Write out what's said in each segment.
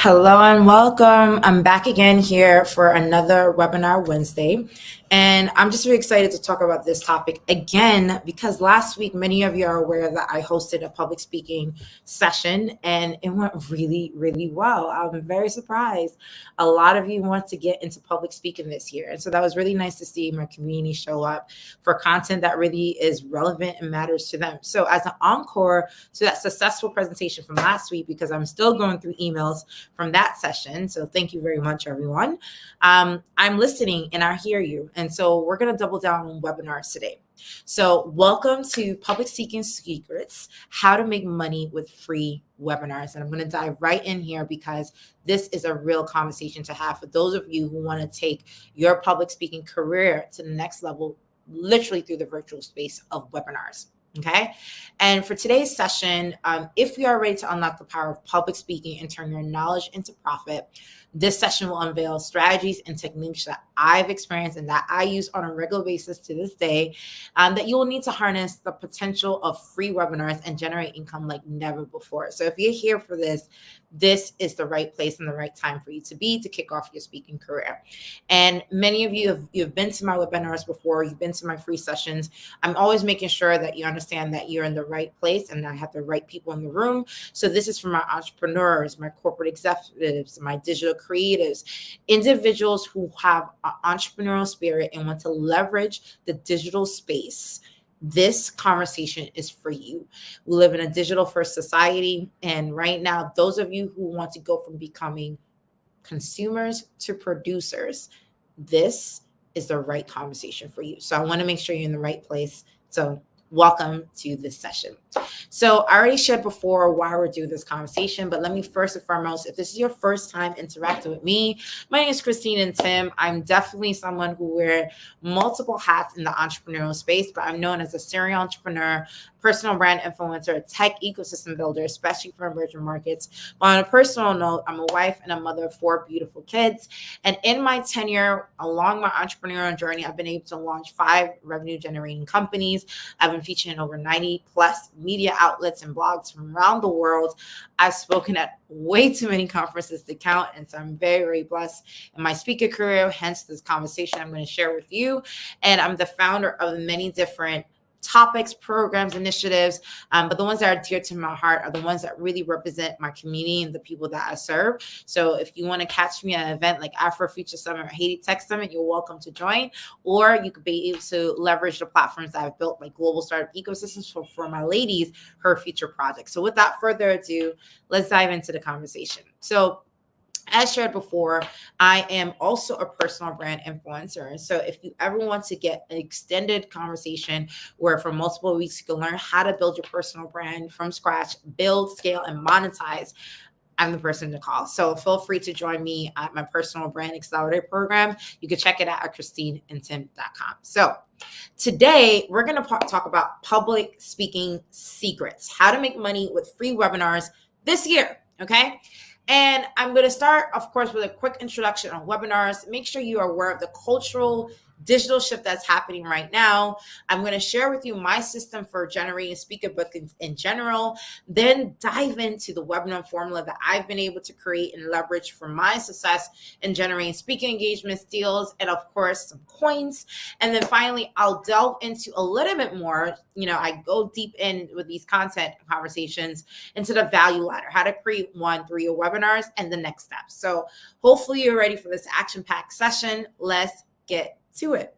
Hello and welcome. I'm back again here for another webinar Wednesday. And I'm just really excited to talk about this topic again because last week, many of you are aware that I hosted a public speaking session and it went really, really well. I'm very surprised. A lot of you want to get into public speaking this year. And so that was really nice to see my community show up for content that really is relevant and matters to them. So as an encore to that successful presentation from last week, because I'm still going through emails from that session. So thank you very much, everyone. I'm listening and I hear you. And so we're going to double down on webinars today. So welcome to Public Speaking Secrets, how to make money with free webinars. And I'm going to dive right in here because this is a real conversation to have for those of you who want to take your public speaking career to the next level, literally through the virtual space of webinars. Okay. And for today's session, if you are ready to unlock the power of public speaking and turn your knowledge into profit, this session will unveil strategies and techniques that I've experienced and that I use on a regular basis to this day, that you will need to harness the potential of free webinars and generate income like never before. So if you're here for this, this is the right place and the right time for you to be to kick off your speaking career. And many of you you've been to my webinars before, you've been to my free sessions. I'm always making sure that you understand that you're in the right place and I have the right people in the room. So this is for my entrepreneurs, my corporate executives, my digital creatives, individuals who have an entrepreneurial spirit and want to leverage the digital space. This conversation is for you. We live in a digital first society. And right now, those of you who want to go from becoming consumers to producers, this is the right conversation for you. So I want to make sure you're in the right place. So welcome to this session. So I already shared before why we're doing this conversation, but let me first and foremost, if this is your first time interacting with me, my name is Ntim. I'm definitely someone who wears multiple hats in the entrepreneurial space, but I'm known as a serial entrepreneur, personal brand influencer, tech ecosystem builder, especially for emerging markets. But on a personal note, I'm a wife and a mother of 4 beautiful kids. And in my tenure along my entrepreneurial journey, I've been able to launch 5 revenue generating companies. I've been featured in over 90 plus media outlets and blogs from around the world. I've spoken at way too many conferences to count. And so I'm very, very blessed in my speaker career, hence this conversation I'm going to share with you. And I'm the founder of many different topics, programs, initiatives, but the ones that are dear to my heart are the ones that really represent my community and the people that I serve. So if you want to catch me at an event like Afro Future Summit or Haiti Tech Summit, you're welcome to join, or you could be able to leverage the platforms that I've built, like Global Startup Ecosystems for my ladies, her future project. So without further ado, let's dive into the conversation. So as shared before, I am also a personal brand influencer. And so if you ever want to get an extended conversation where for multiple weeks you can learn how to build your personal brand from scratch, build, scale, and monetize, I'm the person to call. So feel free to join me at my personal brand accelerator program. You can check it out at ChristineNtim.com. So today we're going to talk about public speaking secrets, how to make money with free webinars this year. Okay. And I'm going to start, of course, with a quick introduction on webinars. Make sure you are aware of the cultural digital shift that's happening right now. I'm going to share with you my system for generating speaker bookings in general, then dive into the webinar formula that I've been able to create and leverage for my success in generating speaking engagements, deals, and of course, some coins. And then finally, I'll delve into a little bit more. I go deep in with these content conversations into the value ladder, how to create 1 through your webinars and the next steps. So hopefully you're ready for this action-packed session. Let's get to it.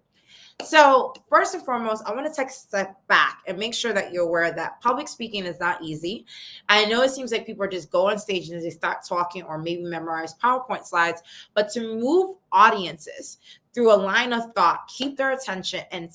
So first and foremost, I want to take a step back and make sure that you're aware that public speaking is not easy. I know it seems like people are just go on stage and they start talking or maybe memorize PowerPoint slides, but to move audiences through a line of thought, keep their attention, and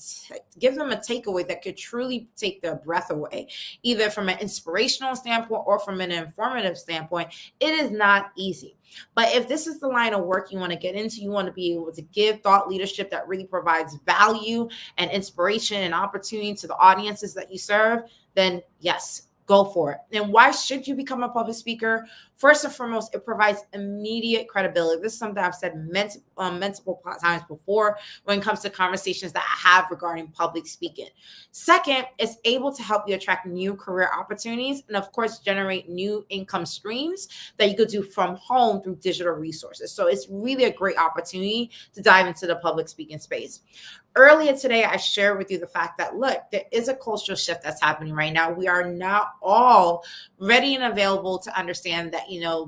give them a takeaway that could truly take their breath away, either from an inspirational standpoint or from an informative standpoint, it is not easy. But if this is the line of work you want to get into, you want to be able to give thought leadership that really provides value and inspiration and opportunity to the audiences that you serve, then yes, go for it. And why should you become a public speaker? First and foremost, it provides immediate credibility. This is something I've said multiple times before when it comes to conversations that I have regarding public speaking. Second, it's able to help you attract new career opportunities and, of course, generate new income streams that you could do from home through digital resources. So it's really a great opportunity to dive into the public speaking space. Earlier today, I shared with you the fact that, look, there is a cultural shift that's happening right now. We are now all ready and available to understand that,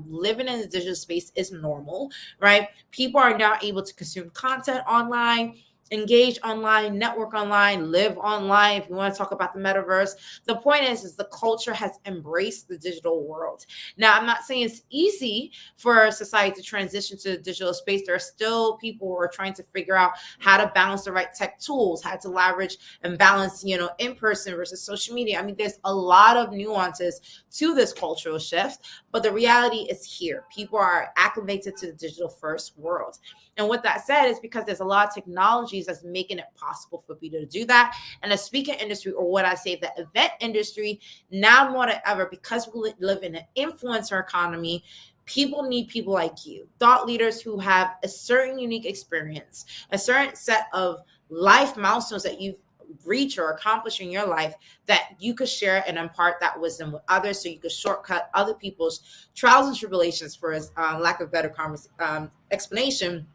living in the digital space is normal, right? People are now able to consume content online, engage online, network online, live online. If you want to talk about the metaverse, the point is the culture has embraced the digital world. Now, I'm not saying it's easy for society to transition to the digital space. There are still people who are trying to figure out how to balance the right tech tools, how to leverage and balance, in person versus social media. I mean, there's a lot of nuances to this cultural shift, but the reality is here. People are acclimated to the digital first world. And what that said is because there's a lot of technologies that's making it possible for people to do that. And the speaking industry, or what I say, the event industry, now more than ever, because we live in an influencer economy, people need people like you, thought leaders who have a certain unique experience, a certain set of life milestones that you've reach or accomplish in your life that you could share and impart that wisdom with others, so you could shortcut other people's trials and tribulations, for lack of better explanation,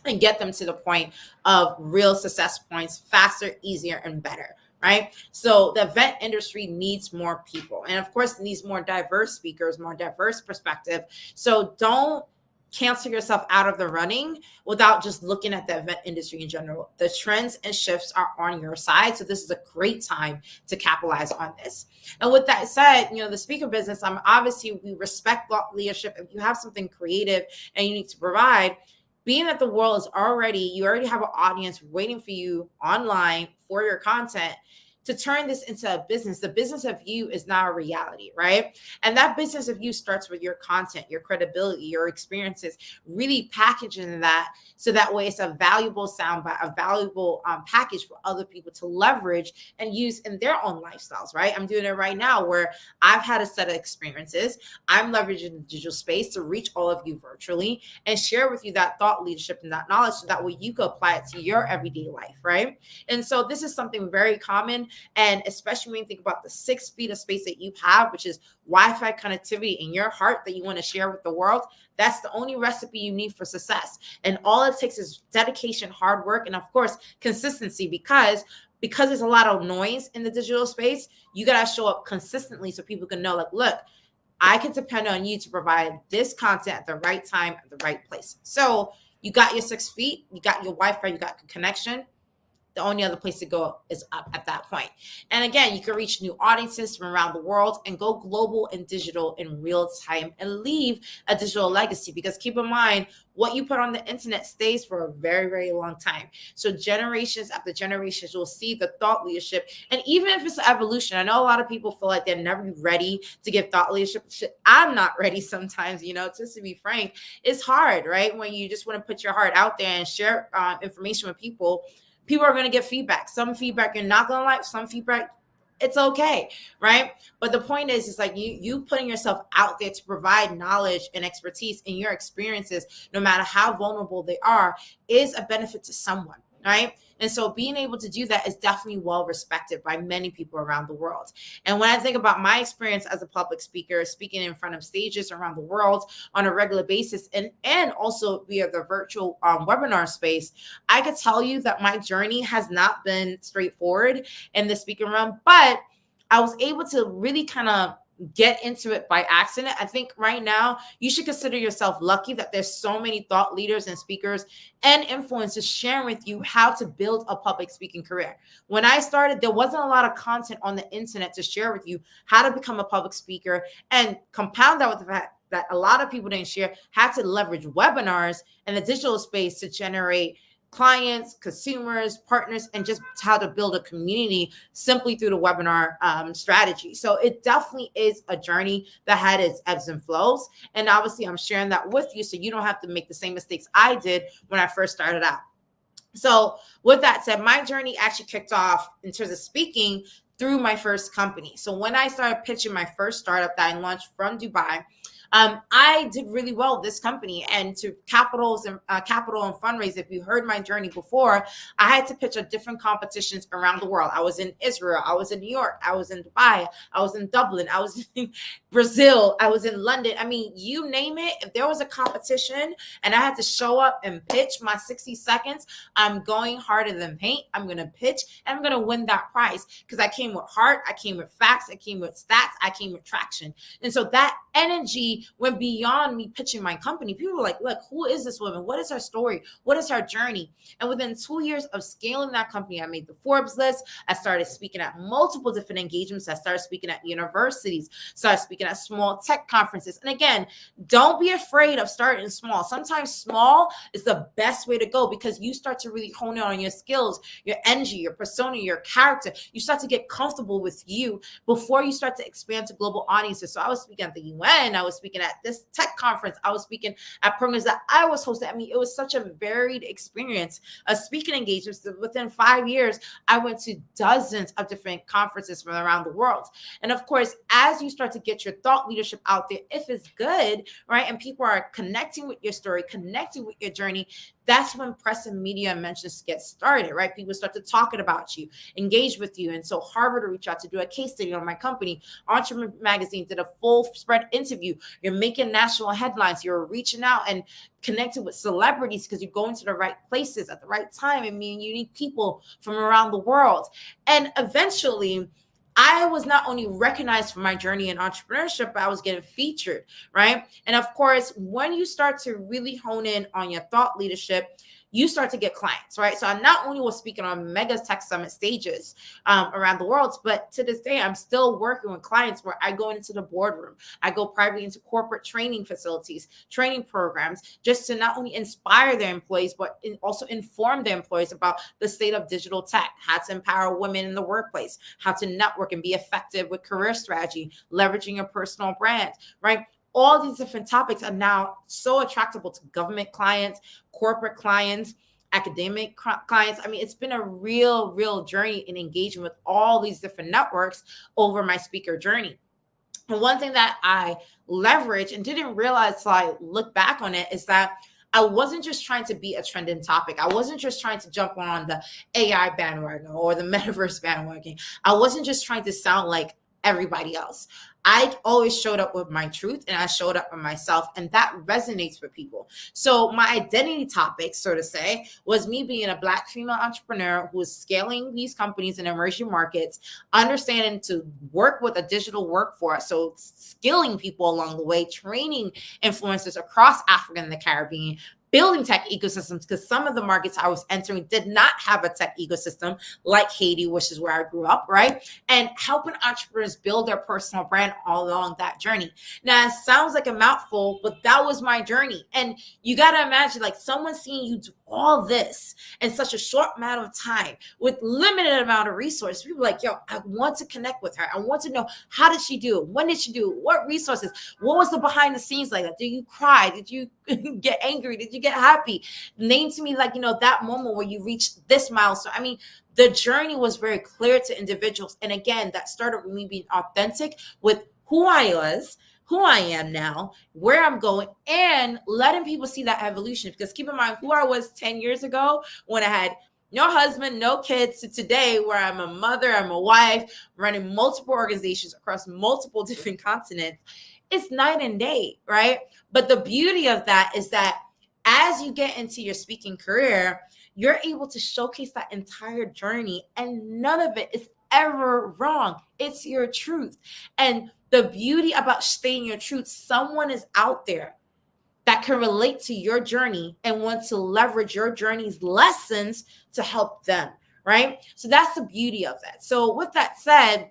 and get them to the point of real success points faster, easier, and better. Right. So the event industry needs more people, and of course needs more diverse speakers, more diverse perspective. So don't cancel yourself out of the running without just looking at the event industry in general. The trends and shifts are on your side. So this is a great time to capitalize on this. And with that said, the speaker business, obviously we respect thought leadership. If you have something creative and you need to provide, being that the world is you already have an audience waiting for you online for your content, to turn this into a business. The business of you is now a reality, right? And that business of you starts with your content, your credibility, your experiences, really packaging that so that way it's a valuable soundbite, a valuable package for other people to leverage and use in their own lifestyles, right? I'm doing it right now where I've had a set of experiences. I'm leveraging the digital space to reach all of you virtually and share with you that thought leadership and that knowledge so that way you can apply it to your everyday life, right? And so this is something very common. And especially when you think about the 6 feet of space that you have, which is Wi-Fi connectivity in your heart that you want to share with the world, that's the only recipe you need for success. And all it takes is dedication, hard work, and of course, consistency, because there's a lot of noise in the digital space. You got to show up consistently so people can know, like, look, I can depend on you to provide this content at the right time, at the right place. So you got your 6 feet, you got your Wi-Fi, you got connection. The only other place to go is up at that point. And again, you can reach new audiences from around the world and go global and digital in real time and leave a digital legacy, because keep in mind, what you put on the internet stays for a very, very long time. So generations after generations will see the thought leadership. And even if it's an evolution, I know a lot of people feel like they're never ready to give thought leadership. I'm not ready sometimes, just to be frank. It's hard, right? When you just want to put your heart out there and share information with people are going to get feedback. Some feedback you're not going to like, some feedback, it's okay, right? But the point is like you putting yourself out there to provide knowledge and expertise in your experiences, no matter how vulnerable they are, is a benefit to someone, right? And so being able to do that is definitely well respected by many people around the world. And when I think about my experience as a public speaker, speaking in front of stages around the world on a regular basis, and also via the virtual webinar space, I could tell you that my journey has not been straightforward in the speaking realm, but I was able to really kind of get into it by accident. I think right now you should consider yourself lucky that there's so many thought leaders and speakers and influencers sharing with you how to build a public speaking career. When I started, there wasn't a lot of content on the internet to share with you how to become a public speaker, and compound that with the fact that a lot of people didn't share how to leverage webinars and the digital space to generate clients, consumers, partners, and just how to build a community simply through the webinar strategy. So it definitely is a journey that had its ebbs and flows. And obviously I'm sharing that with you so you don't have to make the same mistakes I did when I first started out. So with that said, my journey actually kicked off in terms of speaking through my first company. So when I started pitching my first startup that I launched from Dubai, I did really well with this company, and to capital and fundraise. If you heard my journey before, I had to pitch at different competitions around the world. I was in Israel, I was in New York, I was in Dubai, I was in Dublin, I was in Brazil, I was in London. I mean, you name it. If there was a competition and I had to show up and pitch my 60 seconds, I'm going harder than paint. I'm going to pitch and I'm going to win that prize because I came with heart, I came with facts, I came with stats, I came with traction. And so that energy went beyond me pitching my company. People were like, look, who is this woman? What is her story? What is her journey? And within 2 years of scaling that company, I made the Forbes list. I started speaking at multiple different engagements. I started speaking at universities, started speaking at small tech conferences. And again, don't be afraid of starting small. Sometimes small is the best way to go because you start to really hone in on your skills, your energy, your persona, your character. You start to get comfortable with you before you start to expand to global audiences. So I was speaking at the UN, I was speaking at this tech conference, I was speaking at programs that I was hosting. I mean, it was such a varied experience of speaking engagements. Within 5 years, I went to dozens of different conferences from around the world. And of course, as you start to get your thought leadership out there, if it's good, right, and people are connecting with your story, connecting with your journey, that's when press and media mentions get started, right? People start to talking about you, engage with you. And so Harvard will reach out to do a case study on my company. Entrepreneur Magazine did a full spread interview. You're making national headlines. You're reaching out and connecting with celebrities because you're going to the right places at the right time and meeting unique people from around the world. And eventually, I was not only recognized for my journey in entrepreneurship, but I was getting featured, right? And of course, when you start to really hone in on your thought leadership, you start to get clients, right? So I not only was speaking on mega tech summit stages around the world, but to this day, I'm still working with clients where I go into the boardroom. I go privately into corporate training facilities, training programs, just to not only inspire their employees, but also inform their employees about the state of digital tech, how to empower women in the workplace, how to network and be effective with career strategy, leveraging your personal brand, right? All these different topics are now so attractable to government clients, corporate clients, academic clients. I mean, it's been a real journey in engaging with all these different networks over my speaker journey. And one thing that I leveraged and didn't realize till I look back on it is that I wasn't just trying to be a trending topic. I wasn't just trying to jump on the AI bandwagon or the metaverse bandwagon. I wasn't just trying to sound like everybody else. I always showed up with my truth and I showed up for myself, and that resonates with people. So my identity topic, so to say, was me being a Black female entrepreneur who is scaling these companies in emerging markets, understanding to work with a digital workforce. So skilling people along the way, training influencers across Africa and the Caribbean, building tech ecosystems, because some of the markets I was entering did not have a tech ecosystem, like Haiti, which is where I grew up, right? And helping entrepreneurs build their personal brand all along that journey. Now, it sounds like a mouthful, but that was my journey. And you got to imagine, like, someone seeing you do all this in such a short amount of time with limited amount of resources. People are like, yo, I want to connect with her. I want to know, how did she do it? When did she do it? What resources? What was the behind the scenes like that? Did you cry? Did you get angry? Did you get happy? Name to me, like, that moment where you reached this milestone. I mean, the journey was very clear to individuals. And again, that started with me being authentic with who I was, who I am now, where I'm going, and letting people see that evolution. Because keep in mind who I was 10 years ago when I had no husband, no kids, to today where I'm a mother, I'm a wife, running multiple organizations across multiple different continents. It's night and day, right? But the beauty of that is that as you get into your speaking career, you're able to showcase that entire journey, and none of it is ever wrong. It's your truth. And the beauty about staying your truth, someone is out there that can relate to your journey and want to leverage your journey's lessons to help them, right? So that's the beauty of that. So with that said,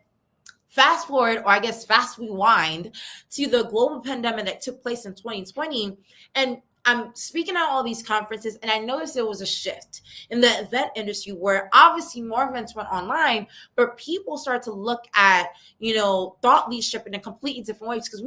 fast forward, or I guess fast rewind to the global pandemic that took place in 2020. And I'm speaking at all these conferences, and I noticed there was a shift in the event industry where obviously more events went online, but people started to look at, thought leadership in a completely different way because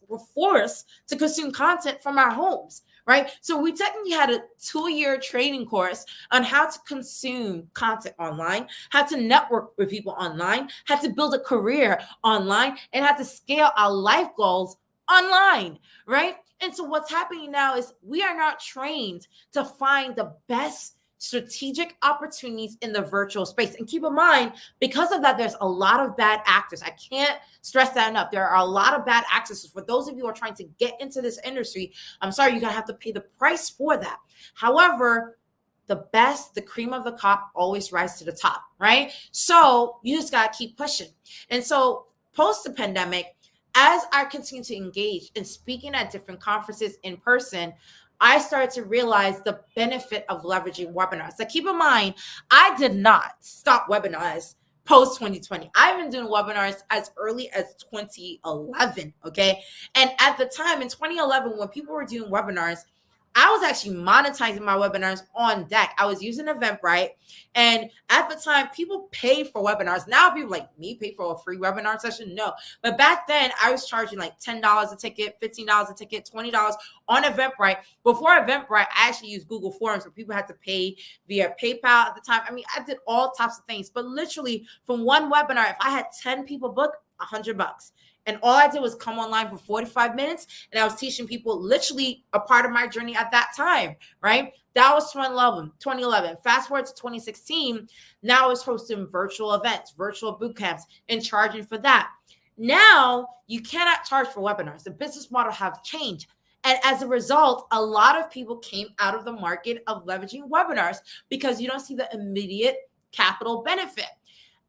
were forced to consume content from our homes, right? So we technically had a 2-year training course on how to consume content online, how to network with people online, how to build a career online, and how to scale our life goals online, right? And so what's happening now is we are not trained to find the best strategic opportunities in the virtual space. And keep in mind, because of that, there's a lot of bad actors. I can't stress that enough. There are a lot of bad actors. For those of you who are trying to get into this industry, I'm sorry, you're going to have to pay the price for that. However, the cream of the crop always rise to the top, right? So you just got to keep pushing. And so post the pandemic, as I continue to engage in speaking at different conferences in person, I started to realize the benefit of leveraging webinars. So keep in mind, I did not stop webinars post 2020. I've been doing webinars as early as 2011, okay? And at the time in 2011, when people were doing webinars, I was actually monetizing my webinars on deck. I was using Eventbrite. And at the time, people pay for webinars. Now people like me pay for a free webinar session. No. But back then, I was charging like $10 a ticket, $15 a ticket, $20 on Eventbrite. Before Eventbrite, I actually used Google Forms where people had to pay via PayPal at the time. I mean, I did all types of things. But literally from one webinar, if I had 10 people book, $100. And all I did was come online for 45 minutes. And I was teaching people literally a part of my journey at that time, right? That was 2011. Fast forward to 2016. Now I was hosting virtual events, virtual boot camps, and charging for that. Now you cannot charge for webinars. The business model have changed. And as a result, a lot of people came out of the market of leveraging webinars because you don't see the immediate capital benefit.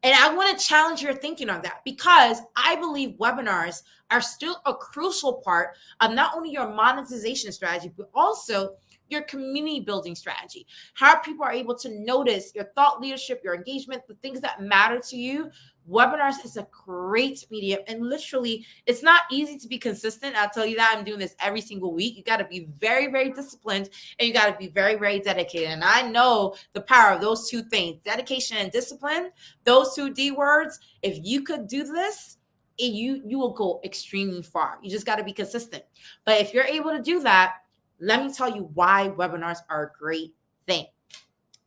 And I want to challenge your thinking on that because I believe webinars are still a crucial part of not only your monetization strategy, but also your community building strategy. How people are able to notice your thought leadership, your engagement, the things that matter to you. Webinars is a great medium. And literally, it's not easy to be consistent. I'll tell you that. I'm doing this every single week. You got to be very, very disciplined and you got to be very, very dedicated. And I know the power of those two things, dedication and discipline, those two D words. If you could do this, you will go extremely far. You just got to be consistent. But if you're able to do that, let me tell you why webinars are a great thing.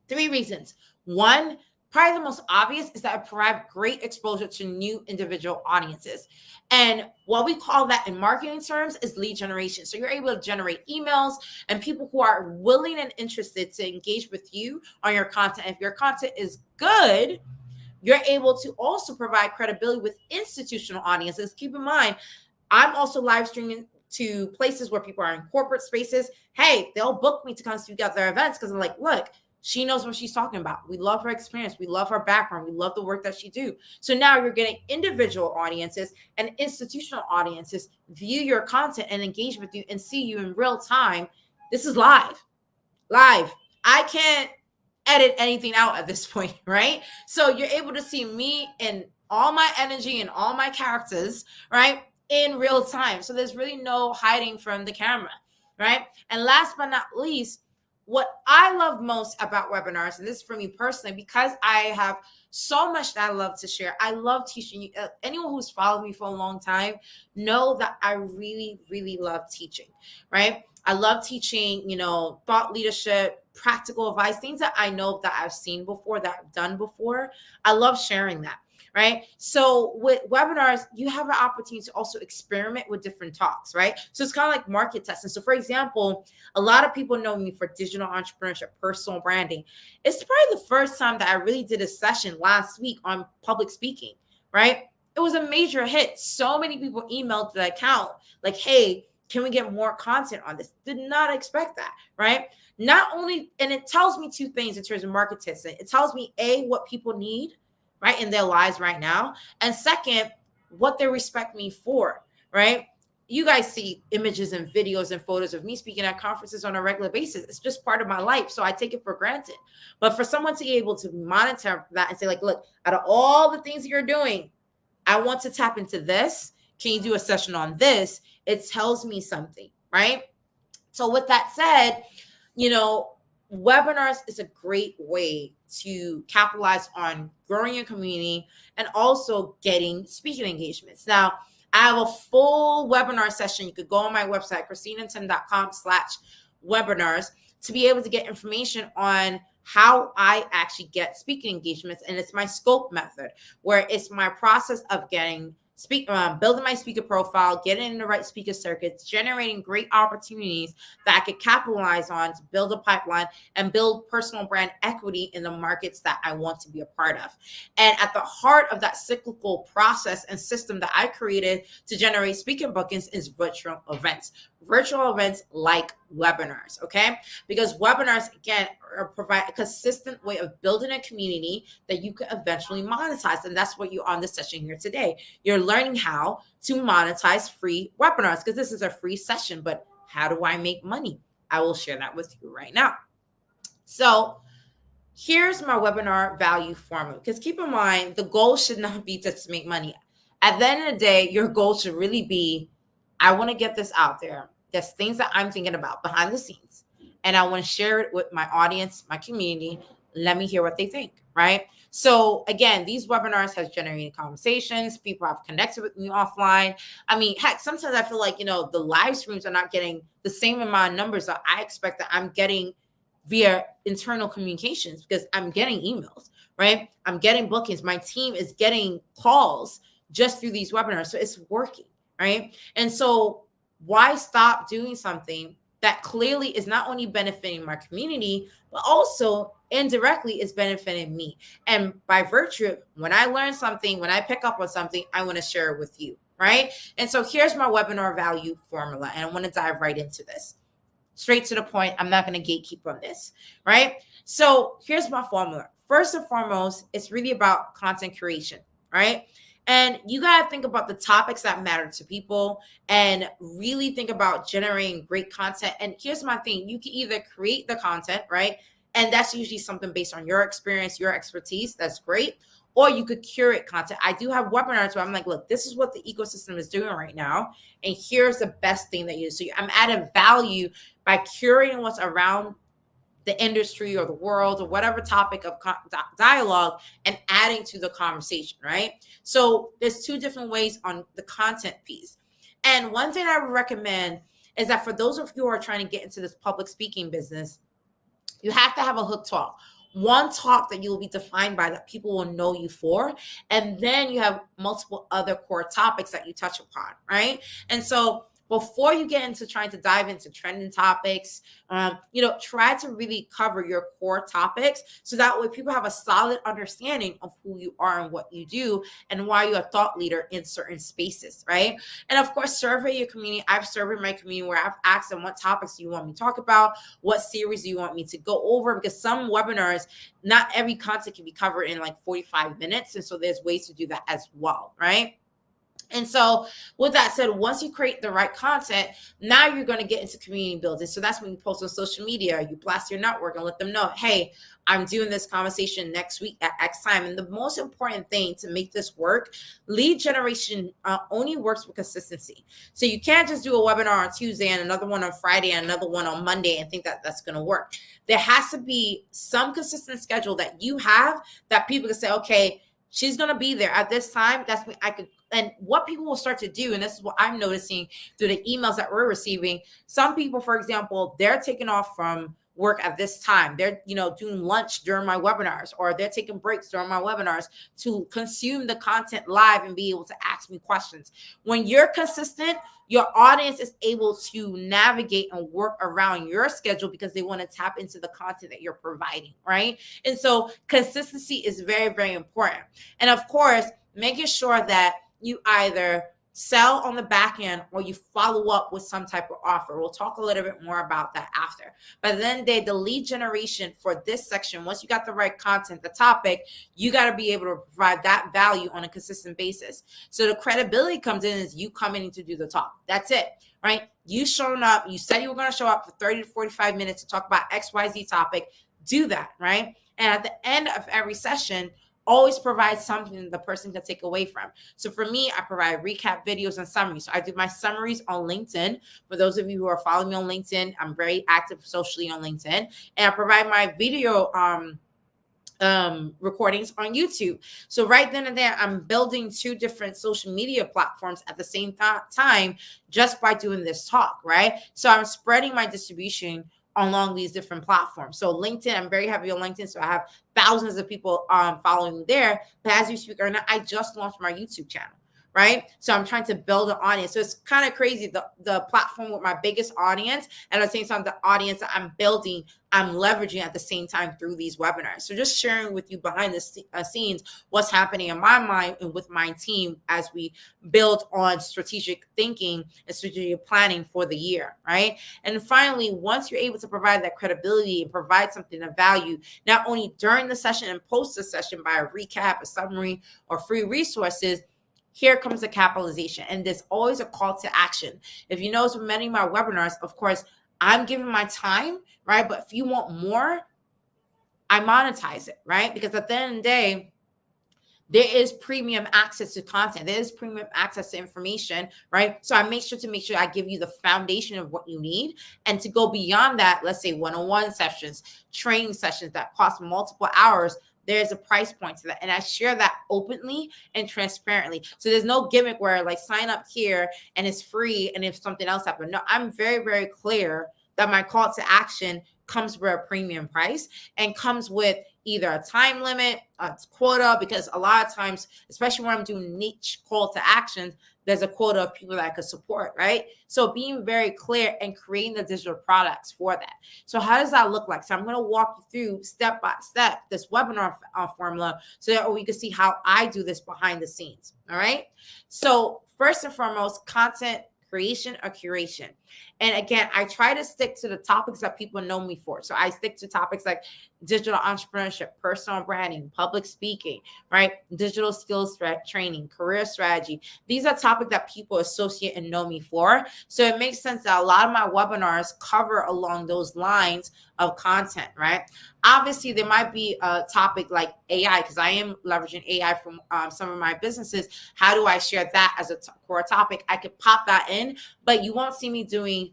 3 reasons. 1, probably the most obvious is that it provides great exposure to new individual audiences. And what we call that in marketing terms is lead generation. So you're able to generate emails and people who are willing and interested to engage with you on your content. If your content is good, you're able to also provide credibility with institutional audiences. Keep in mind, I'm also live streaming to places where people are in corporate spaces. Hey, they'll book me to come speak at their events because I'm like, look, she knows what she's talking about. We love her experience. We love her background. We love the work that she do. So now you're getting individual audiences and institutional audiences view your content and engage with you and see you in real time. This is live. I can't edit anything out at this point, right? So you're able to see me in all my energy and all my characters, right? In real time. So there's really no hiding from the camera, right? And last but not least, what I love most about webinars, and this is for me personally, because I have so much that I love to share. I love teaching you. Anyone who's followed me for a long time know that I really, really love teaching, right? I love teaching, thought leadership, practical advice, things that I know that I've seen before, that I've done before. I love sharing that. Right. So with webinars, you have an opportunity to also experiment with different talks. Right. So it's kind of like market testing. So, for example, a lot of people know me for digital entrepreneurship, personal branding. It's probably the first time that I really did a session last week on public speaking. Right. It was a major hit. So many people emailed the account like, hey, can we get more content on this? Did not expect that. Right. Not only, and it tells me 2 things in terms of market testing. It tells me, A, what people need, right, in their lives right now. And second, what they respect me for, right? You guys see images and videos and photos of me speaking at conferences on a regular basis. It's just part of my life. So I take it for granted. But for someone to be able to monitor that and say, like, look, out of all the things you're doing, I want to tap into this. Can you do a session on this? It tells me something, right? So with that said, you know, webinars is a great way to capitalize on growing your community and also getting speaking engagements. Now, I have a full webinar session. You could go on my website, christinantim.com/webinars, to be able to get information on how I actually get speaking engagements. And it's my scope method, where it's my process of getting building my speaker profile, getting in the right speaker circuits, generating great opportunities that I could capitalize on to build a pipeline and build personal brand equity in the markets that I want to be a part of. And at the heart of that cyclical process and system that I created to generate speaking bookings is virtual events. Virtual events like webinars, okay? Because webinars, again, provide a consistent way of building a community that you can eventually monetize. And that's what you're on this session here today. You're learning how to monetize free webinars, because this is a free session. But how do I make money? I will share that with you right now. So here's my webinar value formula, because keep in mind, the goal should not be just to make money. At the end of the day, your goal should really be, I want to get this out there. There's things that I'm thinking about behind the scenes, and I want to share it with my audience, my community. Let me hear what they think, right? So again, these webinars have generated conversations. People have connected with me offline. I mean, heck, sometimes I feel like, the live streams are not getting the same amount of numbers that I expect that I'm getting via internal communications, because I'm getting emails, right? I'm getting bookings. My team is getting calls just through these webinars. So it's working, right? And so why stop doing something that clearly is not only benefiting my community, but also indirectly is benefiting me? And by virtue, when I learn something, when I pick up on something, I want to share it with you, right? And so here's my webinar value formula, and I want to dive right into this. Straight to the point. I'm not going to gatekeep on this, right? So here's my formula. First and foremost, it's really about content creation, right? And you got to think about the topics that matter to people and really think about generating great content. And here's my thing. You can either create the content, right? And that's usually something based on your experience, your expertise. That's great. Or you could curate content. I do have webinars where I'm like, look, this is what the ecosystem is doing right now, and here's the best thing that you do. So I'm adding value by curating what's around the industry or the world or whatever topic of dialogue and adding to the conversation, right? So there's two different ways on the content piece. And one thing I would recommend is that for those of you who are trying to get into this public speaking business, you have to have a hook talk. One talk that you will be defined by, that people will know you for. And then you have multiple other core topics that you touch upon, right? And so before you get into trying to dive into trending topics, try to really cover your core topics, so that way people have a solid understanding of who you are and what you do and why you're a thought leader in certain spaces, right? And of course, survey your community. I've surveyed my community where I've asked them, what topics do you want me to talk about? What series do you want me to go over? Because some webinars, not every content can be covered in like 45 minutes. And so there's ways to do that as well, right? And so with that said, once you create the right content, now you're going to get into community building. So that's when you post on social media, you blast your network and let them know, hey, I'm doing this conversation next week at X time. And the most important thing to make this work, lead generation only works with consistency. So you can't just do a webinar on Tuesday and another one on Friday and another one on Monday and think that that's going to work. There has to be some consistent schedule that you have that people can say, okay, she's going to be there at this time. That's when I could. And what people will start to do, and this is what I'm noticing through the emails that we're receiving. Some people, for example, they're taking off from work at this time. They're, doing lunch during my webinars, or they're taking breaks during my webinars to consume the content live and be able to ask me questions. When you're consistent, your audience is able to navigate and work around your schedule because they want to tap into the content that you're providing, right? And so consistency is very, very important. And of course, making sure that you either sell on the back end or you follow up with some type of offer. We'll talk a little bit more about that after. But then the lead generation for this section, once you got the right content, the topic, you got to be able to provide that value on a consistent basis. So the credibility comes in as you coming in to do the talk. That's it, right? You showing up, you said you were going to show up for 30 to 45 minutes to talk about XYZ topic. Do that, right? And at the end of every session, always provide something the person can take away from. So for me, I provide recap videos and summaries. So I do my summaries on LinkedIn. For those of you who are following me on LinkedIn, I'm very active socially on LinkedIn, and I provide my video recordings on YouTube. So right then and there, I'm building 2 different social media platforms at the same time just by doing this talk, right? So I'm spreading my distribution along these different platforms. So LinkedIn, I'm very heavy on LinkedIn. So I have thousands of people following me there. But as you speak right now, I just launched my YouTube channel. Right. So I'm trying to build an audience. So it's kind of crazy. The platform with my biggest audience, and at the same time, the audience that I'm building, I'm leveraging at the same time through these webinars. So just sharing with you behind the scenes what's happening in my mind and with my team as we build on strategic thinking and strategic planning for the year. Right. And finally, once you're able to provide that credibility and provide something of value, not only during the session and post the session by a recap, a summary, or free resources, here comes the capitalization. And there's always a call to action. If you notice with many of my webinars, of course, I'm giving my time, right? But if you want more, I monetize it, right? Because at the end of the day, there is premium access to content. There is premium access to information, right? So I make sure I give you the foundation of what you need. And to go beyond that, let's say one-on-one sessions, training sessions that cost multiple hours, there's a price point to that. And I share that openly and transparently. So there's no gimmick where like sign up here and it's free. And if something else happens, no, I'm very, very clear that my call to action comes with a premium price and comes with either a time limit, a quota, because a lot of times, especially when I'm doing niche call to actions, there's a quota of people that I could support, right? So being very clear and creating the digital products for that. So how does that look like? So I'm going to walk you through step by step this webinar formula so that we can see how I do this behind the scenes. All right. So first and foremost, content creation or curation. And again, I try to stick to the topics that people know me for. So I stick to topics like digital entrepreneurship, personal branding, public speaking, right? Digital skills training, career strategy. These are topics that people associate and know me for. So it makes sense that a lot of my webinars cover along those lines of content, right? Obviously, there might be a topic like AI, because I am leveraging AI from some of my businesses. How do I share that as a core topic? I could pop that in, but you won't see me doing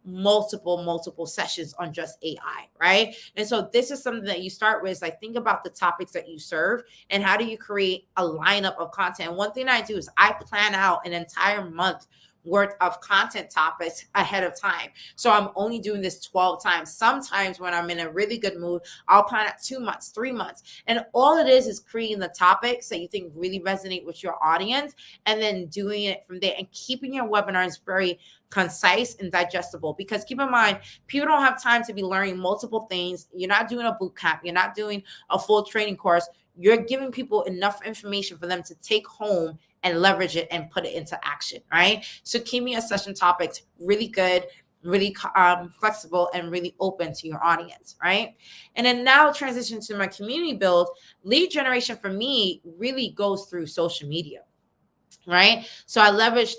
multiple sessions on just AI, right? And so this is something that you start with, is like, think about the topics that you serve and how do you create a lineup of content. And one thing I do is I plan out an entire month worth of content topics ahead of time. So I'm only doing this 12 times. Sometimes when I'm in a really good mood, I'll plan out 2 months, 3 months. And all it is creating the topics that you think really resonate with your audience and then doing it from there and keeping your webinars very concise and digestible. Because keep in mind, people don't have time to be learning multiple things. You're not doing a boot camp. You're not doing a full training course. You're giving people enough information for them to take home and leverage it and put it into action, right? So keeping your session topics really good, really flexible, and really open to your audience, right? And then now transition to my community build. Lead generation for me really goes through social media, right? So I leverage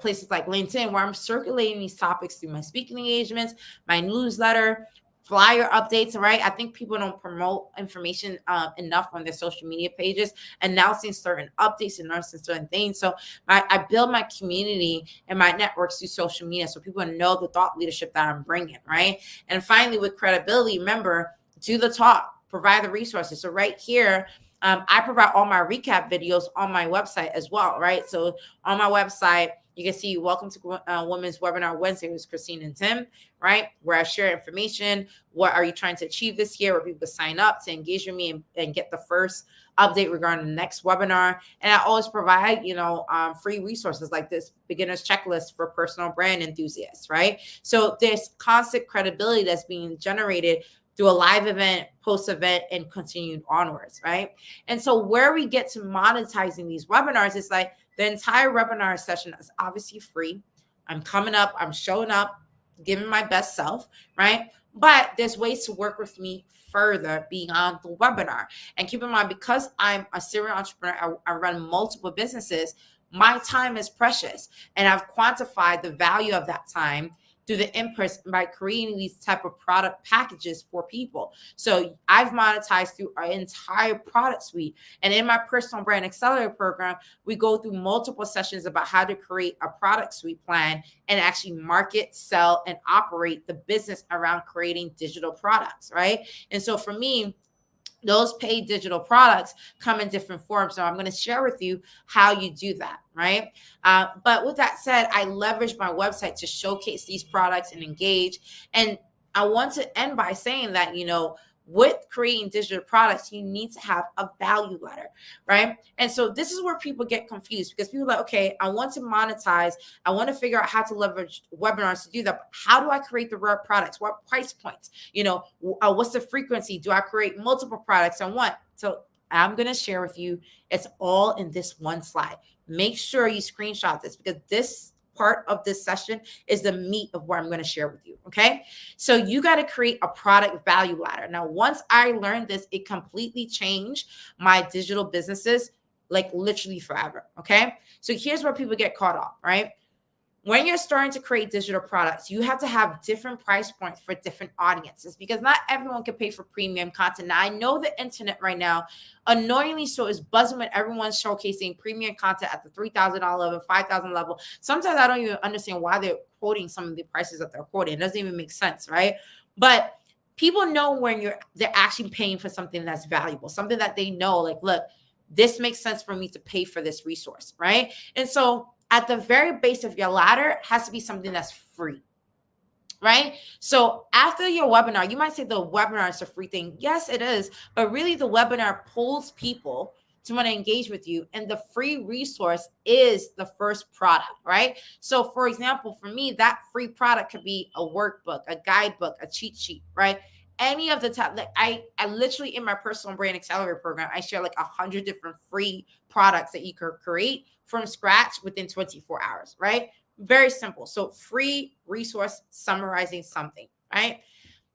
places like LinkedIn, where I'm circulating these topics through my speaking engagements, my newsletter, flyer updates, right? I think people don't promote information enough on their social media pages, announcing certain updates and announcing certain things. So I build my community and my networks through social media so people know the thought leadership that I'm bringing, right? And finally, with credibility, remember, do the talk, provide the resources. So right here, I provide all my recap videos on my website as well, right? So on my website, you can see Welcome to Women's Webinar Wednesday with Christine and Tim, right? Where I share information. What are you trying to achieve this year? Where people sign up to engage with me and get the first update regarding the next webinar. And I always provide, free resources like this beginner's checklist for personal brand enthusiasts, right? So there's constant credibility that's being generated through a live event, post-event, and continued onwards, right? And so where we get to monetizing these webinars is like the entire webinar session is obviously free. I'm coming up, I'm showing up, giving my best self, right? But there's ways to work with me further beyond the webinar. And keep in mind, because I'm a serial entrepreneur, I run multiple businesses, my time is precious. And I've quantified the value of that time through the in-person by creating these type of product packages for people. So I've monetized through our entire product suite. And in my personal brand accelerator program, we go through multiple sessions about how to create a product suite plan and actually market, sell, and operate the business around creating digital products, right? And so for me, those paid digital products come in different forms. So I'm going to share with you how you do that, right? But with that said, I leverage my website to showcase these products and engage. And I want to end by saying that, with creating digital products, you need to have a value ladder, right? And so this is where people get confused, because people are like, okay, I want to monetize. I want to figure out how to leverage webinars to do that. But how do I create the right products? What price points? What's the frequency? Do I create multiple products and what? So I'm going to share with you. It's all in this one slide. Make sure you screenshot this, because this part of this session is the meat of what I'm going to share with you. Okay. So you got to create a product value ladder. Now, once I learned this, it completely changed my digital businesses, like literally forever. Okay. So here's where people get caught off, right? When you're starting to create digital products, you have to have different price points for different audiences, because not everyone can pay for premium content. Now, I know the internet right now, annoyingly so, is buzzing when everyone's showcasing premium content at the $3,000 level, $5,000 level. Sometimes I don't even understand why they're quoting some of the prices that they're quoting. It doesn't even make sense, right? But people know when they're actually paying for something that's valuable, something that they know, like, look, this makes sense for me to pay for this resource, right? And so at the very base of your ladder has to be something that's free, right? So after your webinar, you might say the webinar is a free thing. Yes, it is. But really, the webinar pulls people to want to engage with you. And the free resource is the first product, right? So for example, for me, that free product could be a workbook, a guidebook, a cheat sheet, right? Any of the top, like I literally, in my personal brand accelerator program, I share like 100 different free products that you could create from scratch within 24 hours, right? Very simple. So free resource summarizing something, right?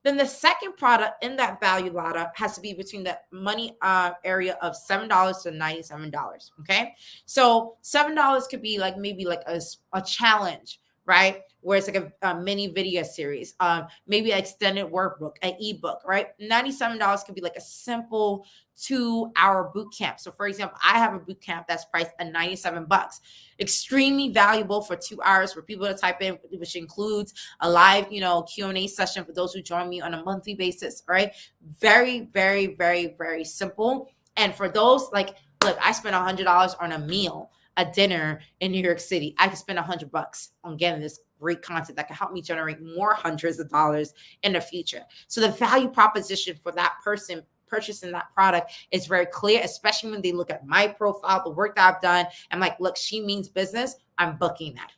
Then the second product in that value ladder has to be between the money area of $7 to $97. Okay. So $7 could be like maybe like a challenge, right? Where it's like a mini video series, maybe an extended workbook, an ebook, right? $97 could be like a simple 2-hour boot camp. So for example, I have a boot camp that's priced at $97, extremely valuable for 2 hours for people to type in, which includes a live, Q&A session for those who join me on a monthly basis. All right. Very, very, very, very simple. And for those, like, look, I spent $100 on a meal, a dinner in New York City. I could spend $100 on getting this great content that can help me generate more hundreds of dollars in the future. So the value proposition for that person purchasing that product is very clear, especially when they look at my profile, the work that I've done. I'm like, look, she means business. I'm booking that.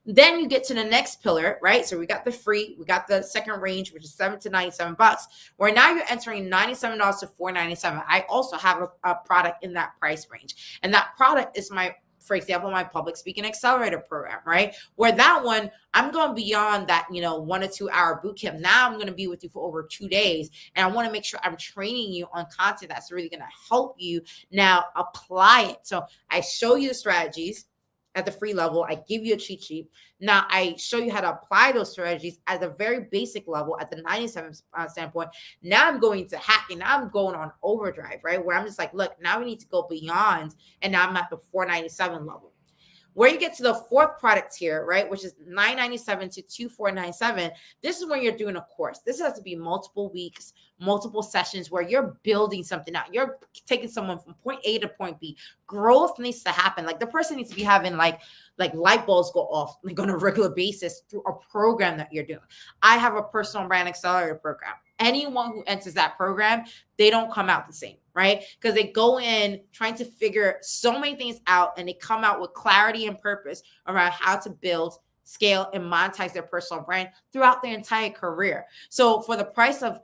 Then you get to the next pillar, right? So we got the free, we got the second range, which is $7 to $97, where now you're entering $97 to $497. I also have a product in that price range. And that product is for example, my public speaking accelerator program, right? Where that one, I'm going beyond that, 1 or 2 hour boot camp. Now I'm going to be with you for over 2 days. And I want to make sure I'm training you on content that's really going to help you now apply it. So I show you the strategies at the free level. I give you a cheat sheet. Now I show you how to apply those strategies at the very basic level at the 97 standpoint. Now I'm going to hacking. Now I'm going on overdrive, right? Where I'm just like, look, now we need to go beyond. And now I'm at the 497 level. Where you get to the fourth product tier, right, which is $997 to $2,497, this is when you're doing a course. This has to be multiple weeks, multiple sessions where you're building something out. You're taking someone from point A to point B. Growth needs to happen. Like the person needs to be having like light bulbs go off like on a regular basis through a program that you're doing. I have a personal brand accelerator program. Anyone who enters that program, they don't come out the same, right? Because they go in trying to figure so many things out, and they come out with clarity and purpose around how to build, scale, and monetize their personal brand throughout their entire career. So for the price of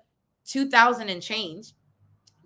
$2,000 and change,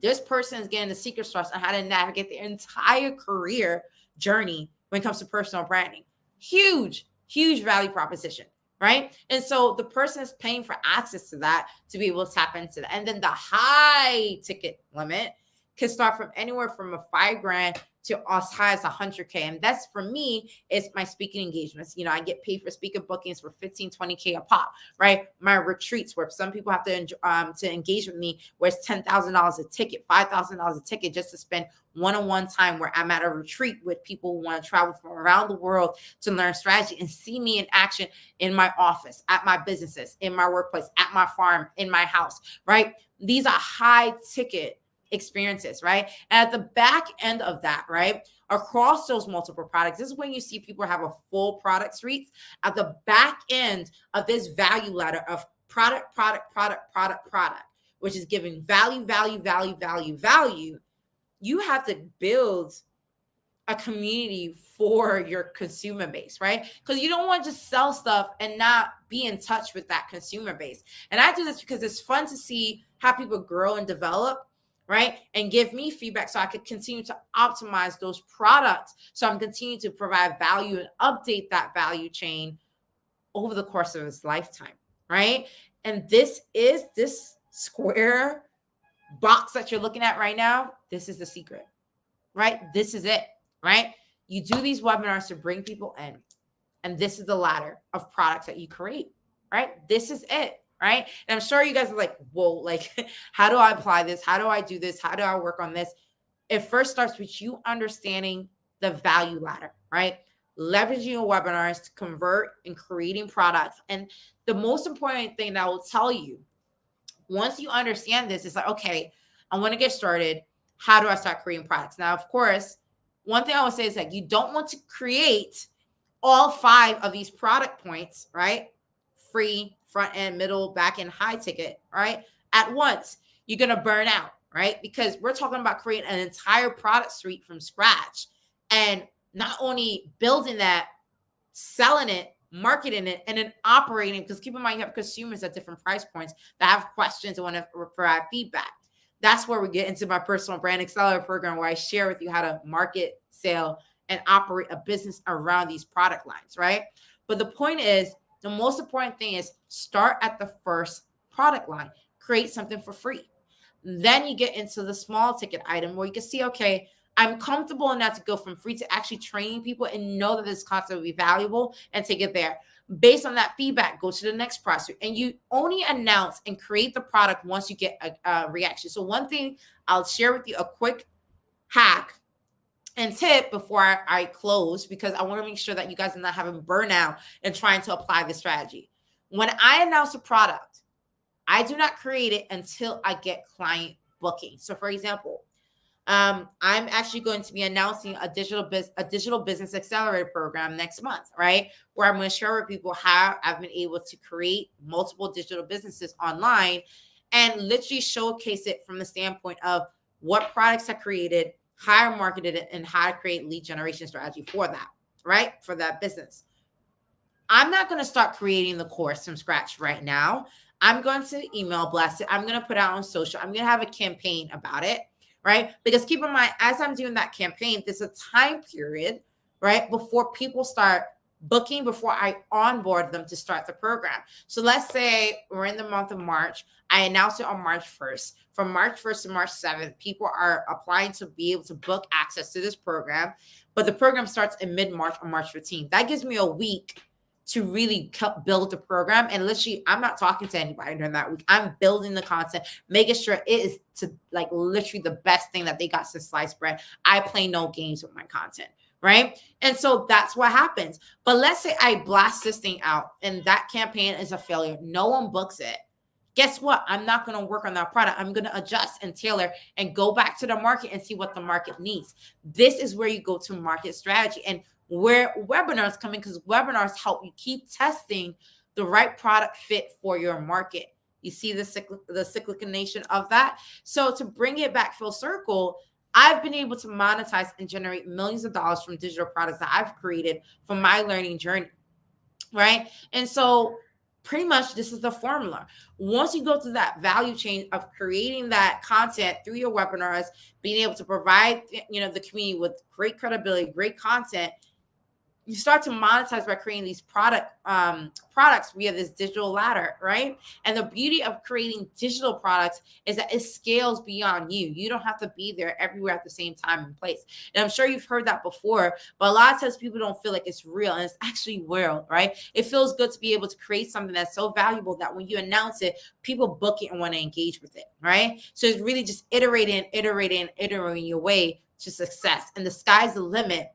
this person is getting the secret sauce on how to navigate their entire career journey when it comes to personal branding. Huge, huge value proposition. Right. And so the person is paying for access to that to be able to tap into that. And then the high ticket limit can start from anywhere from $5,000 to as high as 100K. And that's, for me, is my speaking engagements. I get paid for speaker bookings for 15, 20K a pop, right? My retreats, where some people have to engage with me, where it's $10,000 a ticket, $5,000 a ticket, just to spend one-on-one time, where I'm at a retreat with people who want to travel from around the world to learn strategy and see me in action in my office, at my businesses, in my workplace, at my farm, in my house, right? These are high ticket experiences, right? And at the back end of that, right, across those multiple products, this is when you see people have a full product suite. At the back end of this value ladder of product, which is giving value, you have to build a community for your consumer base, right? Because you don't want to just sell stuff and not be in touch with that consumer base. And I do this because it's fun to see how people grow and develop, right? And give me feedback so I could continue to optimize those products. So I'm continuing to provide value and update that value chain over the course of its lifetime, right? And this square box that you're looking at right now. This is the secret, right? This is it, right? You do these webinars to bring people in, and this is the ladder of products that you create, right? This is it. Right. And I'm sure you guys are like, whoa, like, how do I apply this? How do I do this? How do I work on this? It first starts with you understanding the value ladder, right? Leveraging your webinars to convert and creating products. And the most important thing that I will tell you, once you understand this, it's like, okay, I want to get started. How do I start creating products? Now, of course, one thing I would say is that you don't want to create all 5 of these product points, right? Free, front end, middle, back end, high ticket, right? At once, you're going to burn out, right? Because we're talking about creating an entire product suite from scratch, and not only building that, selling it, marketing it, and then operating, because keep in mind, you have consumers at different price points that have questions and want to provide feedback. That's where we get into my personal brand accelerator program, where I share with you how to market, sell, and operate a business around these product lines, right? But the point is, the most important thing is start at the first product line, create something for free. Then you get into the small ticket item where you can see, okay, I'm comfortable enough to go from free to actually training people and know that this content will be valuable and take it there. Based on that feedback, go to the next process. And you only announce and create the product once you get a reaction. So one thing I'll share with you, a quick hack and tip before I close, because I want to make sure that you guys are not having burnout and trying to apply the strategy. When I announce a product, I do not create it until I get client booking. So for example, I'm actually going to be announcing a digital business accelerator program next month, right? Where I'm going to share with people how I've been able to create multiple digital businesses online and literally showcase it from the standpoint of what products I created, how I marketed it, and how to create lead generation strategy for that, right? For that business. I'm not going to start creating the course from scratch right now. I'm going to email blast it. I'm going to put it out on social. I'm going to have a campaign about it, right? Because keep in mind, as I'm doing that campaign, there's a time period, right, before people start booking, before I onboard them to start the program. So let's say we're in the month of March. I announced it on March 1st. From March 1st to March 7th, people are applying to be able to book access to this program. But the program starts in mid-March on March 15th. That gives me a week to really build the program. And literally, I'm not talking to anybody during that week. I'm building the content, making sure it is to like literally the best thing that they got since sliced bread. I play no games with my content, right? And so that's what happens. But let's say I blast this thing out and that campaign is a failure. No one books it. Guess what? I'm not going to work on that product. I'm going to adjust and tailor and go back to the market and see what the market needs. This is where you go to market strategy and where webinars come in, because webinars help you keep testing the right product fit for your market. You see the cyclical nation of that. So to bring it back full circle, I've been able to monetize and generate millions of dollars from digital products that I've created from my learning journey, right? And so pretty much this is the formula. Once you go through that value chain of creating that content through your webinars, being able to provide, the community with great credibility, great content, you start to monetize by creating these products via this digital ladder, right? And the beauty of creating digital products is that it scales beyond you. You don't have to be there everywhere at the same time and place. And I'm sure you've heard that before, but a lot of times people don't feel like it's real, and it's actually real, right? It feels good to be able to create something that's so valuable that when you announce it, people book it and want to engage with it, right? So it's really just iterating your way to success. And the sky's the limit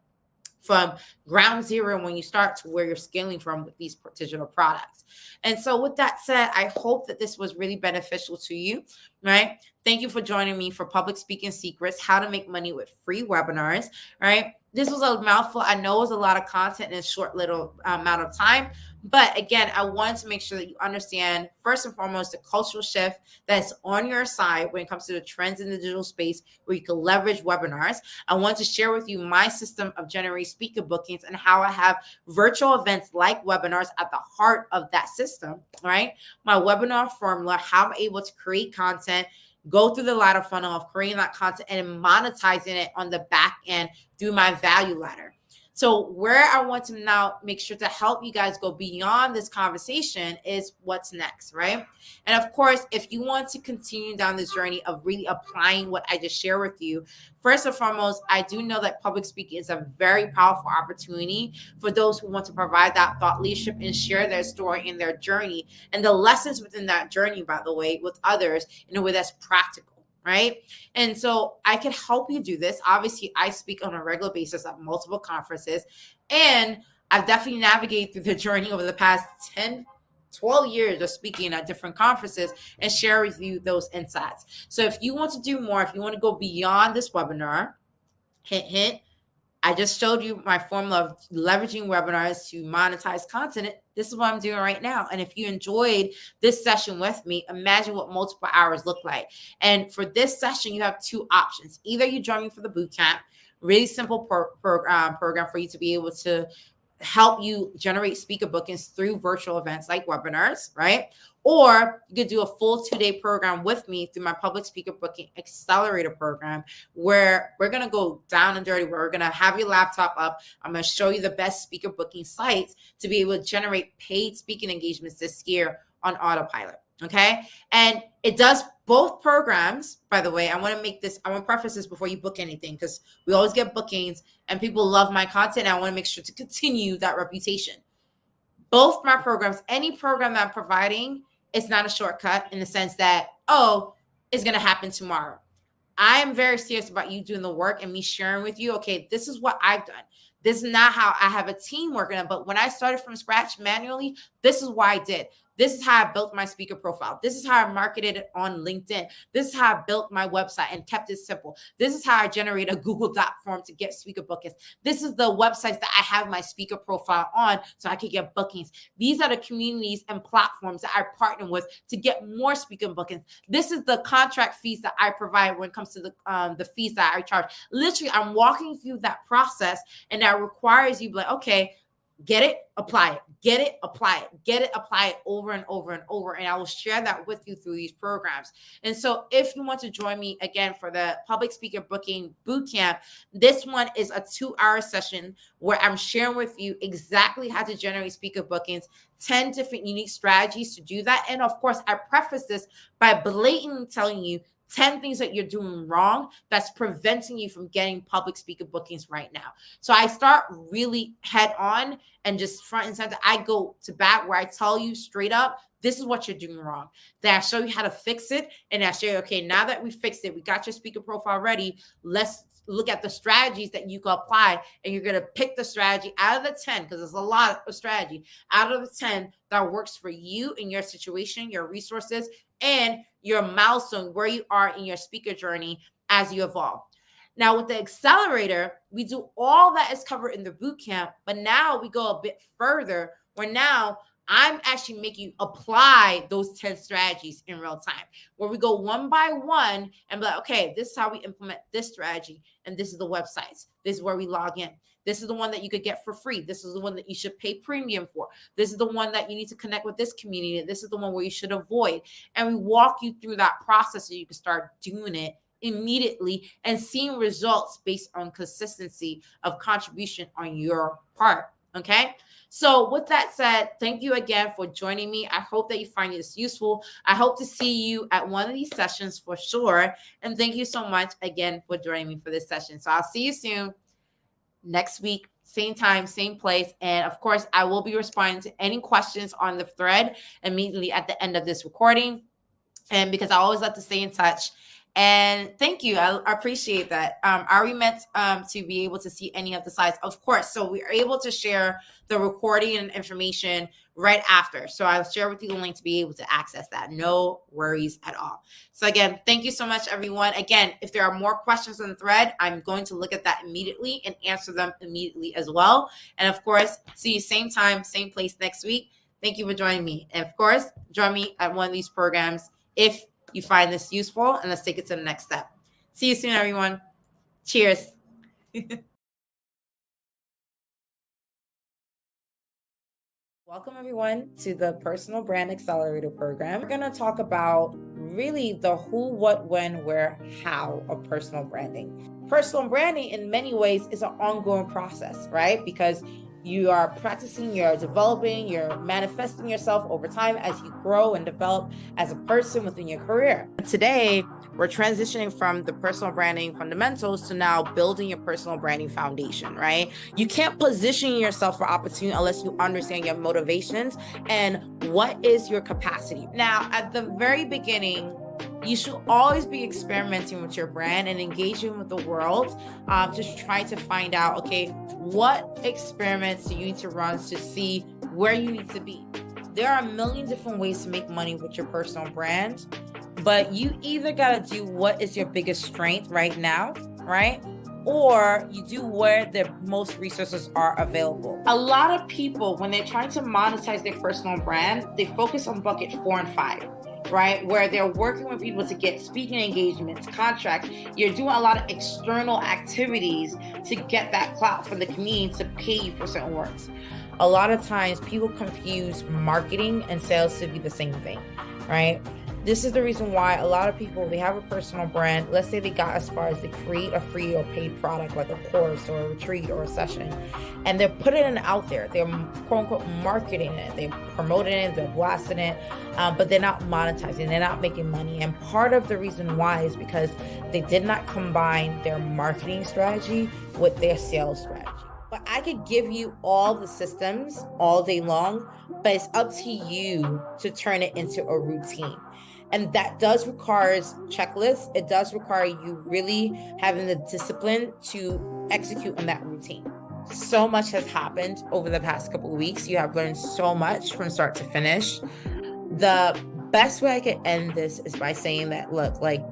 from ground zero when you start to where you're scaling from with these digital products. And so with that said, I hope that this was really beneficial to you, right? Thank you for joining me for Public Speaking Secrets, how to make money with free webinars, right? This was a mouthful. I know it was a lot of content in a short little amount of time. But again, I wanted to make sure that you understand, first and foremost, the cultural shift that's on your side when it comes to the trends in the digital space where you can leverage webinars. I want to share with you my system of generating speaker bookings and how I have virtual events like webinars at the heart of that system, right? My webinar formula, how I'm able to create content, go through the ladder funnel of creating that content and monetizing it on the back end through my value ladder. So where I want to now make sure to help you guys go beyond this conversation is what's next, right? And of course, if you want to continue down this journey of really applying what I just shared with you, first and foremost, I do know that public speaking is a very powerful opportunity for those who want to provide that thought leadership and share their story and their journey and the lessons within that journey, by the way, with others in a way that's practical. Right. And so I can help you do this. Obviously, I speak on a regular basis at multiple conferences, and I've definitely navigated through the journey over the past 10, 12 years of speaking at different conferences and share with you those insights. So if you want to do more, if you want to go beyond this webinar, hint, hint, I just showed you my formula of leveraging webinars to monetize content. This is what I'm doing right now. And if you enjoyed this session with me, imagine what multiple hours look like. And for this session, you have two options. Either you join me for the boot camp, really simple program for you to be able to help you generate speaker bookings through virtual events like webinars, right? Or you could do a full 2-day program with me through my public speaker booking accelerator program, where we're going to go down and dirty, where we're going to have your laptop up. I'm going to show you the best speaker booking sites to be able to generate paid speaking engagements this year on autopilot. Okay. And it does both programs. By the way, I want to preface this before you book anything, because we always get bookings and people love my content. And I want to make sure to continue that reputation. Both my programs, any program that I'm providing, it's not a shortcut in the sense that, oh, it's going to happen tomorrow. I am very serious about you doing the work and me sharing with you, okay, this is what I've done. This is not how I have a team working on, but when I started from scratch manually, this is what I did. This is how I built my speaker profile. This is how I marketed it on LinkedIn. This is how I built my website and kept it simple. This is how I generate a Google Doc form to get speaker bookings. This is the websites that I have my speaker profile on so I can get bookings. These are the communities and platforms that I partner with to get more speaker bookings. This is the contract fees that I provide when it comes to the fees that I charge. Literally, I'm walking through that process, and that requires you to be like, okay, get it, apply it, get it, apply it, get it, apply it over and over and over. And I will share that with you through these programs. And so if you want to join me again for the public speaker booking bootcamp, this one is a 2-hour session where I'm sharing with you exactly how to generate speaker bookings, 10 different unique strategies to do that. And of course, I preface this by blatantly telling you 10 things that you're doing wrong that's preventing you from getting public speaker bookings right now. So I start really head on and just front and center. I go to bat where I tell you straight up, this is what you're doing wrong. Then I show you how to fix it. And I show you, okay, now that we fixed it, we got your speaker profile ready. Let's look at the strategies that you can apply. And you're going to pick the strategy out of the 10, because there's a lot of strategy out of the 10 that works for you in your situation, your resources, and your milestone, where you are in your speaker journey as you evolve. Now, with the accelerator, we do all that is covered in the boot camp, but now we go a bit further, where now I'm actually making you apply those 10 strategies in real time, where we go one by one and be like, okay, this is how we implement this strategy. And this is the websites. This is where we log in. This is the one that you could get for free. This is the one that you should pay premium for. This is the one that you need to connect with this community. This is the one where you should avoid. And we walk you through that process so you can start doing it immediately and seeing results based on consistency of contribution on your part. Okay. So with that said, thank you again for joining me. I hope that you find this useful. I hope to see you at one of these sessions for sure. And thank you so much again for joining me for this session. So I'll see you soon next week, same time, same place. And of course, I will be responding to any questions on the thread immediately at the end of this recording. And because I always like to stay in touch. And thank you. I appreciate that. Are we meant to be able to see any of the slides? Of course. So we are able to share the recording and information right after. So I'll share with you the link to be able to access that. No worries at all. So again, thank you so much, everyone. Again, if there are more questions on the thread, I'm going to look at that immediately and answer them immediately as well. And of course, see you same time, same place next week. Thank you for joining me. And of course, join me at one of these programs if you find this useful, and let's take it to the next step. See you soon, everyone. Cheers. Welcome, everyone, to the Personal Brand Accelerator Program. We're going to talk about really the who, what, when, where, how of personal branding. Personal branding, in many ways, is an ongoing process, right? Because you are practicing, you're developing, you're manifesting yourself over time as you grow and develop as a person within your career. Today, we're transitioning from the personal branding fundamentals to now building your personal branding foundation, right? You can't position yourself for opportunity unless you understand your motivations and what is your capacity. Now, at the very beginning, you should always be experimenting with your brand and engaging with the world, just trying to find out, okay, what experiments do you need to run to see where you need to be? There are a million different ways to make money with your personal brand, but you either got to do what is your biggest strength right now, right? Or you do where the most resources are available. A lot of people, when they're trying to monetize their personal brand, they focus on bucket 4 and 5. Right? Where they're working with people to get speaking engagements, contracts. You're doing a lot of external activities to get that clout from the community to pay you for certain works. A lot of times people confuse marketing and sales to be the same thing, right? This is the reason why a lot of people, they have a personal brand. Let's say they got as far as they create a free or paid product like a course or a retreat or a session, and they're putting it out there. They're quote unquote marketing it. They're promoting it. They're blasting it, but they're not monetizing. They're not making money. And part of the reason why is because they did not combine their marketing strategy with their sales strategy. But I could give you all the systems all day long, but it's up to you to turn it into a routine. And that does require checklists. It does require you really having the discipline to execute on that routine. So much has happened over the past couple of weeks. You have learned so much from start to finish. The best way I could end this is by saying that, look, like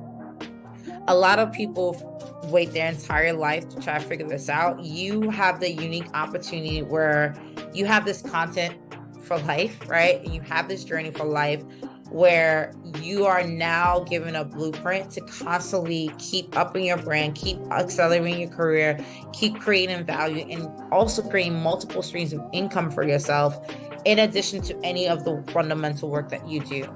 a lot of people wait their entire life to try to figure this out. You have the unique opportunity where you have this content for life, right? You have this journey for life where you are now given a blueprint to constantly keep upping your brand, keep accelerating your career, keep creating value, and also creating multiple streams of income for yourself in addition to any of the fundamental work that you do.